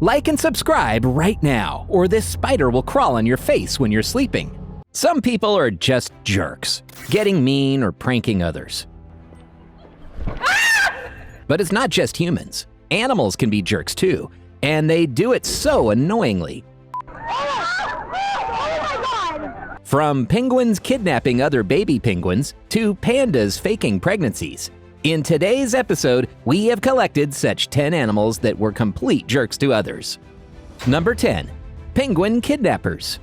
Like and subscribe right now, or this spider will crawl on your face when you're sleeping. Some people are just jerks, getting mean or pranking others. But it's not just humans. Animals can be jerks too, and they do it so annoyingly. From penguins kidnapping other baby penguins to pandas faking pregnancies. In today's episode, we have collected such 10 animals that were complete jerks to others. Number 10. Penguin kidnappers.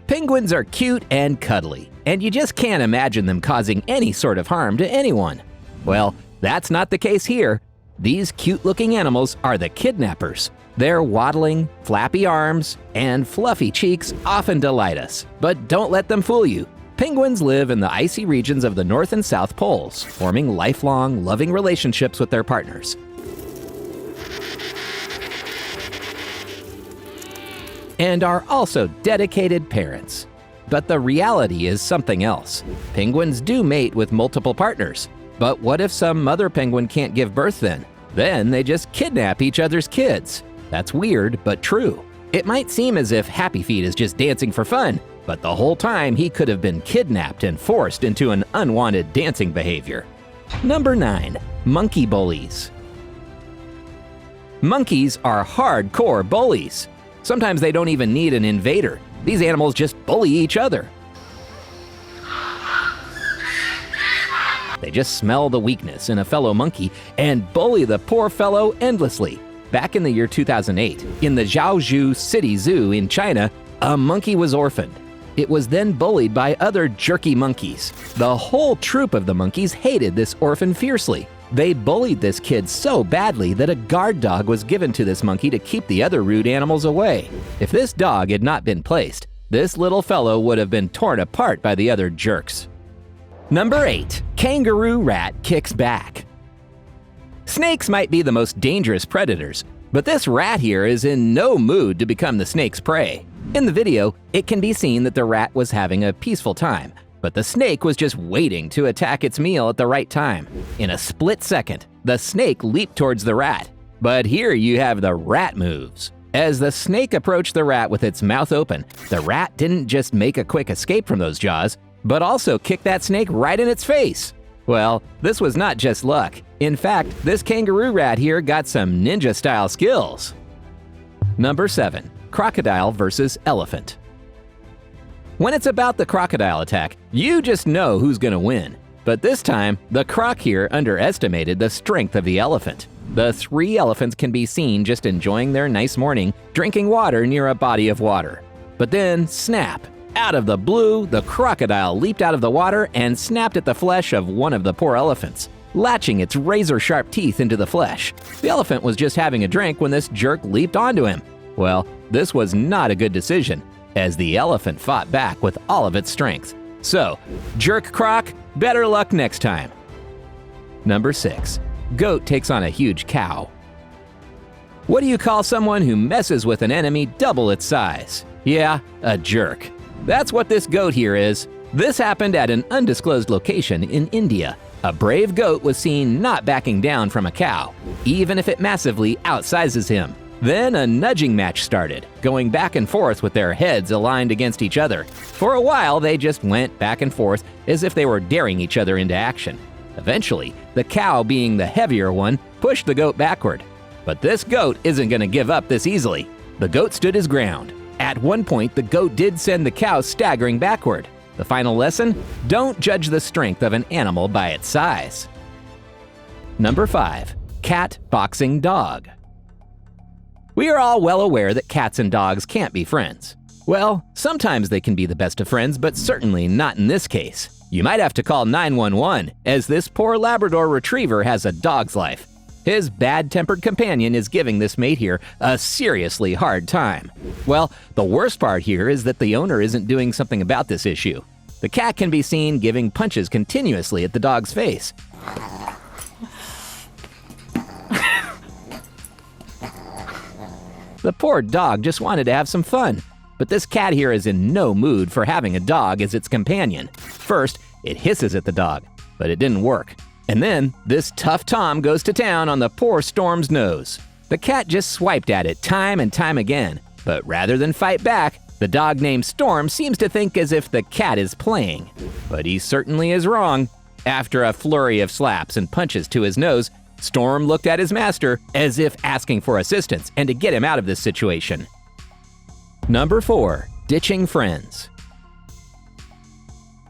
Penguins are cute and cuddly, and you just can't imagine them causing any sort of harm to anyone. Well, that's not the case here. These cute-looking animals are the kidnappers. Their waddling, flappy arms, and fluffy cheeks often delight us, but don't let them fool you. Penguins live in the icy regions of the North and South Poles, forming lifelong, loving relationships with their partners. And are also dedicated parents. But the reality is something else. Penguins do mate with multiple partners. But what if some mother penguin can't give birth then? Then they just kidnap each other's kids. That's weird, but true. It might seem as if Happy Feet is just dancing for fun, but the whole time he could have been kidnapped and forced into an unwanted dancing behavior. Number 9. Monkey bullies. Monkeys are hardcore bullies. Sometimes they don't even need an invader. These animals just bully each other. They just smell the weakness in a fellow monkey and bully the poor fellow endlessly. Back in the year 2008, in the Zhaozhou City Zoo in China, a monkey was orphaned. It was then bullied by other jerky monkeys. The whole troop of the monkeys hated this orphan fiercely. They bullied this kid so badly that a guard dog was given to this monkey to keep the other rude animals away. If this dog had not been placed, this little fellow would have been torn apart by the other jerks. Number 8. Kangaroo rat kicks back. Snakes might be the most dangerous predators, but this rat here is in no mood to become the snake's prey. In the video, it can be seen that the rat was having a peaceful time, but the snake was just waiting to attack its meal at the right time. In a split second, the snake leaped towards the rat. But here you have the rat moves. As the snake approached the rat with its mouth open, the rat didn't just make a quick escape from those jaws, but also kicked that snake right in its face. Well, this was not just luck. In fact, this kangaroo rat here got some ninja-style skills. Number 7. Crocodile versus elephant. When it's about the crocodile attack, you just know who's gonna win. But this time, the croc here underestimated the strength of the elephant. The 3 elephants can be seen just enjoying their nice morning, drinking water near a body of water. But then, snap! Out of the blue, the crocodile leaped out of the water and snapped at the flesh of one of the poor elephants, latching its razor-sharp teeth into the flesh. The elephant was just having a drink when this jerk leaped onto him. Well, this was not a good decision, as the elephant fought back with all of its strength. So, jerk croc, better luck next time. Number 6. Goat takes on a huge cow. What do you call someone who messes with an enemy double its size? Yeah, a jerk. That's what this goat here is. This happened at an undisclosed location in India. A brave goat was seen not backing down from a cow, even if it massively outsizes him. Then a nudging match started, going back and forth with their heads aligned against each other. For a while, they just went back and forth as if they were daring each other into action. Eventually, the cow, being the heavier one, pushed the goat backward. But this goat isn't going to give up this easily. The goat stood his ground. At one point, the goat did send the cow staggering backward. The final lesson? Don't judge the strength of an animal by its size. Number 5. Cat boxing dog. We are all well aware that cats and dogs can't be friends. Well, sometimes they can be the best of friends, but certainly not in this case. You might have to call 911, as this poor Labrador retriever has a dog's life. His bad-tempered companion is giving this mate here a seriously hard time. Well, the worst part here is that the owner isn't doing something about this issue. The cat can be seen giving punches continuously at the dog's face. The poor dog just wanted to have some fun. But this cat here is in no mood for having a dog as its companion. First, it hisses at the dog, but it didn't work. And then, this tough Tom goes to town on the poor Storm's nose. The cat just swiped at it time and time again, but rather than fight back, the dog named Storm seems to think as if the cat is playing. But he certainly is wrong. After a flurry of slaps and punches to his nose, Storm looked at his master as if asking for assistance and to get him out of this situation. Number 4. Ditching friends.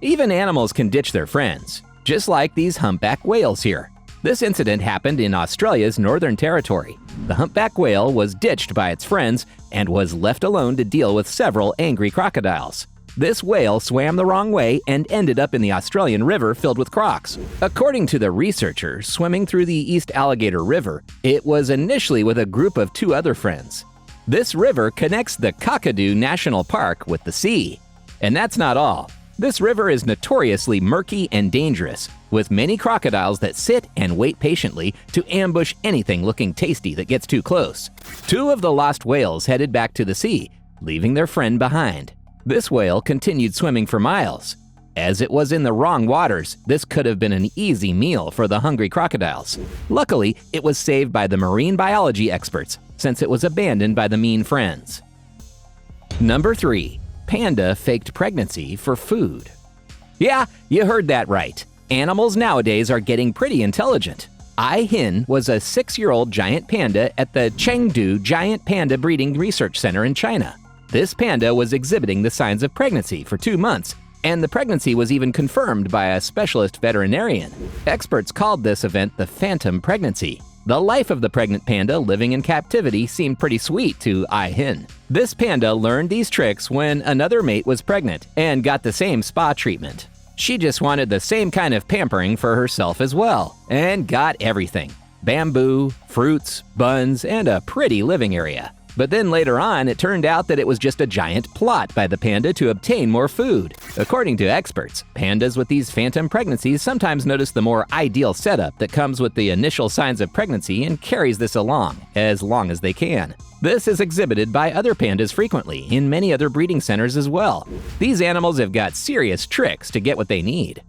Even animals can ditch their friends, just like these humpback whales here. This incident happened in Australia's Northern Territory. The humpback whale was ditched by its friends and was left alone to deal with several angry crocodiles. This whale swam the wrong way and ended up in the Australian River filled with crocs. According to the researchers swimming through the East Alligator River, it was initially with a group of 2 other friends. This river connects the Kakadu National Park with the sea. And that's not all. This river is notoriously murky and dangerous, with many crocodiles that sit and wait patiently to ambush anything looking tasty that gets too close. 2 of the lost whales headed back to the sea, leaving their friend behind. This whale continued swimming for miles. As it was in the wrong waters, this could have been an easy meal for the hungry crocodiles. Luckily, it was saved by the marine biology experts, since it was abandoned by the mean friends. Number 3. Panda faked pregnancy for food. Yeah, you heard that right. Animals nowadays are getting pretty intelligent. Ai Hin was a 6-year-old giant panda at the Chengdu Giant Panda Breeding Research Center in China. This panda was exhibiting the signs of pregnancy for 2 months, and the pregnancy was even confirmed by a specialist veterinarian. Experts called this event the phantom pregnancy. The life of the pregnant panda living in captivity seemed pretty sweet to Ai Hin. This panda learned these tricks when another mate was pregnant and got the same spa treatment. She just wanted the same kind of pampering for herself as well, and got everything: bamboo, fruits, buns, and a pretty living area. But then later on, it turned out that it was just a giant plot by the panda to obtain more food. According to experts, pandas with these phantom pregnancies sometimes notice the more ideal setup that comes with the initial signs of pregnancy and carries this along as they can. This is exhibited by other pandas frequently in many other breeding centers as well. These animals have got serious tricks to get what they need.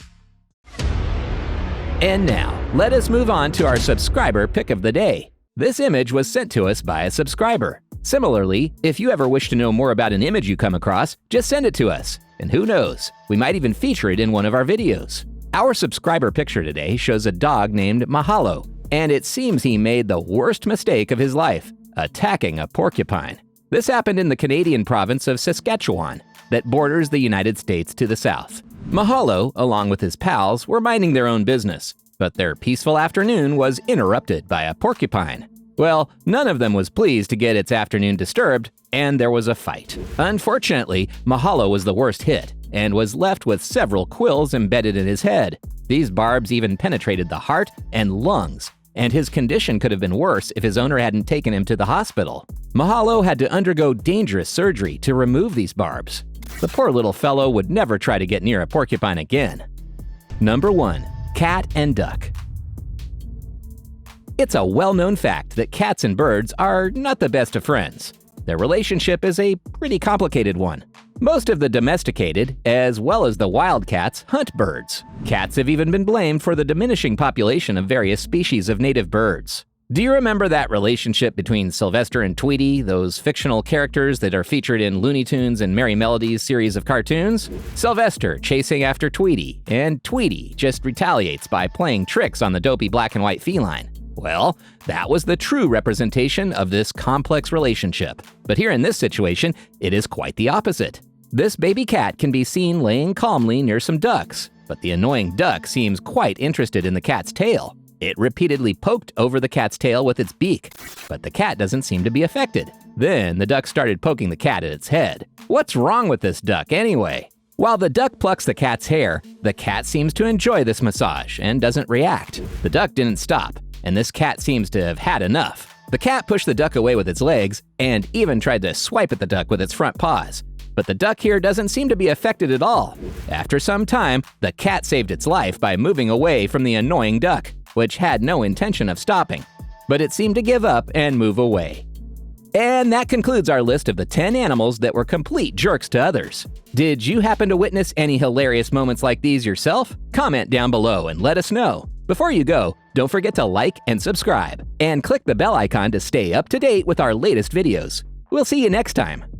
And now, let us move on to our subscriber pick of the day. This image was sent to us by a subscriber. Similarly, if you ever wish to know more about an image you come across, just send it to us. And who knows, we might even feature it in one of our videos. Our subscriber picture today shows a dog named Mahalo, and it seems he made the worst mistake of his life, attacking a porcupine. This happened in the Canadian province of Saskatchewan that borders the United States to the south. Mahalo, along with his pals, were minding their own business, but their peaceful afternoon was interrupted by a porcupine. Well, none of them was pleased to get its afternoon disturbed, and there was a fight. Unfortunately, Mahalo was the worst hit and was left with several quills embedded in his head. These barbs even penetrated the heart and lungs, and his condition could have been worse if his owner hadn't taken him to the hospital. Mahalo had to undergo dangerous surgery to remove these barbs. The poor little fellow would never try to get near a porcupine again. Number 1. Cat and duck. It's a well-known fact that cats and birds are not the best of friends. Their relationship is a pretty complicated one. Most of the domesticated, as well as the wild cats, hunt birds. Cats have even been blamed for the diminishing population of various species of native birds. Do you remember that relationship between Sylvester and Tweety, those fictional characters that are featured in Looney Tunes and Merry Melodies series of cartoons? Sylvester chasing after Tweety, and Tweety just retaliates by playing tricks on the dopey black and white feline. Well, that was the true representation of this complex relationship. But here in this situation, it is quite the opposite. This baby cat can be seen laying calmly near some ducks, but the annoying duck seems quite interested in the cat's tail. It repeatedly poked over the cat's tail with its beak, but the cat doesn't seem to be affected. Then the duck started poking the cat at its head. What's wrong with this duck anyway? While the duck plucks the cat's hair, the cat seems to enjoy this massage and doesn't react. The duck didn't stop, and this cat seems to have had enough. The cat pushed the duck away with its legs and even tried to swipe at the duck with its front paws. But the duck here doesn't seem to be affected at all. After some time, the cat saved its life by moving away from the annoying duck, which had no intention of stopping. But it seemed to give up and move away. And that concludes our list of the 10 animals that were complete jerks to others. Did you happen to witness any hilarious moments like these yourself? Comment down below and let us know. Before you go, don't forget to like and subscribe, and click the bell icon to stay up to date with our latest videos. We'll see you next time.